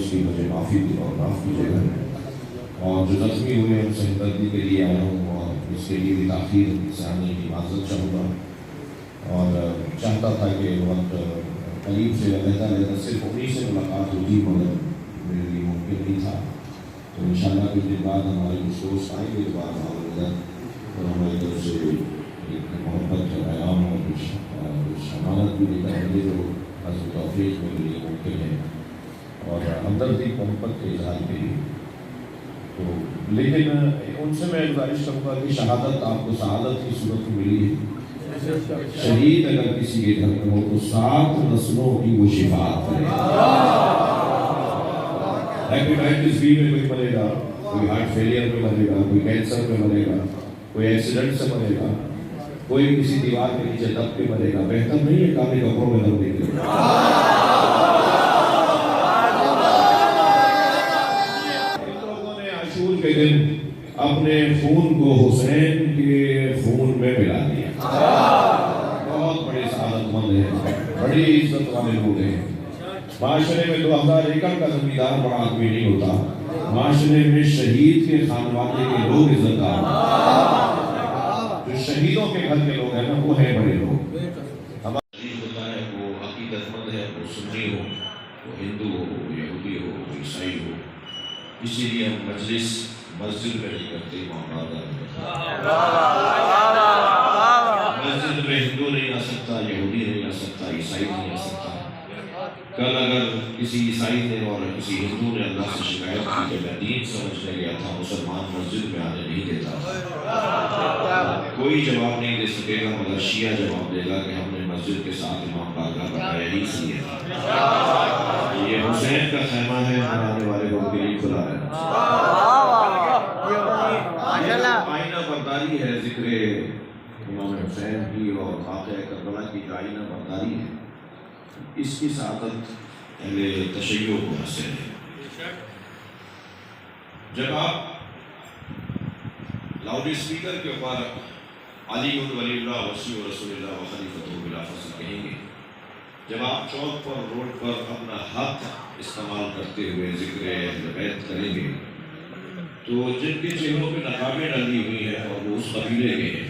اس کی مجھے معافی دی اور معاف کیجیے گا. اور جو زخمی ہوئے ان سے ہمدردی کے لیے آیا ہوں اور اس کے لیے بھی تاخیر سے آنے کی معذرت چاہوں گا. اور چاہتا تھا کہ وقت قریب سے لیتا صرف انہیں سے ملاقات ہوتی مگر میرے لیے ممکن نہیں تھا. تو انشاءاللہ کچھ دن بعد ہمارے کچھ دوست آئیں گے دوبارہ بہاولنگر اور ہماری طرف سے ایک محبت کا پیغام اور کچھ امانت بھی لے کر آئیں گے جو حضرت توفیق میرے لیے ممکن ہے اور ہمدردی محبت کے اظہار کے لیے. تو لیکن ان سے میں گزارش کروں گا کہ شہادت آپ کو سعادت کی صورت میں ملی ہے. شہید اگر کسی کے گھر میں ہو تو 7 نسلوں کی وہ شفاعت کرے. ہیپیٹائٹس بی میں کوئی مرے گا, کوئی ہارٹ فیلئر میں مرے گا, کوئی کینسر میں مرے گا, کوئی ایکسیڈنٹ سے مرے گا, کوئی کسی دیوار کے نیچے دب کے مرے گا. بہتر نہیں ہے کانے کپڑوں میں دب نکلے. ان لوگوں نے عاشور کے دن اپنے خون کو حسین کے خون میں ملا دیا. بہت بڑے سعادت مند ہیں, بڑی عزت والے لوگ ہیں. معاشرے میں 2000 ایکڑ کا زمیندار بڑا آدمی نہیں ہوتا, معاشرے میں شہید کے خاندان کے لوگ عزت دار. جو شہیدوں کے گھر کے لوگ ہیں نا وہ ہیں بڑے لوگ. ہمارا شہید ہوتا ہے وہ عقیدت مند ہے, وہ سنی ہو, وہ ہندو ہو, یہودی ہو, عیسائی ہو. اسی لیے ہم مجلس مسجد میں نہیں کرتے, معاملات مسجد میں ہندو نہیں آ سکتا, یہودی نہیں آ سکتا, عیسائی نہیں آ سکتا. کل اگر کسی عیسائی نے اور کسی ہندو نے اللہ سے شکایت کی کہ میں دین سمجھنے گیا تھا, مسلمان مسجد میں آنے نہیں دیتا, کوئی جواب نہیں دے سکے گا مگر شیعہ جواب دے گا کہ ہم نے مسجد کے ساتھ امام باقر بنایا ہی اس لیے تھا. یہ حسین کا خیمہ ہے, آنے والے لوگوں کے لیے کھلا ہے. آئینہ برداری ہے ذکر امام حسین کی اور واقعہ کربلا کی جو آئینہ برداری ہے, اس کی سعادت اہل تشیع کو حاصل ہے. جب آپ لاؤڈ اسپیکر کے اوپر علی ولی اللہ وصی رسول اللہ و خلیفۃ بلا فصل کہیں گے, جب آپ چوک پر روڈ پر اپنا ہاتھ استعمال کرتے ہوئے ذکر اہل بیت کریں گے تو جن کے چہروں پہ نقابیں ڈلی ہوئی ہیں اور وہ اس قبیلے کے ہیں,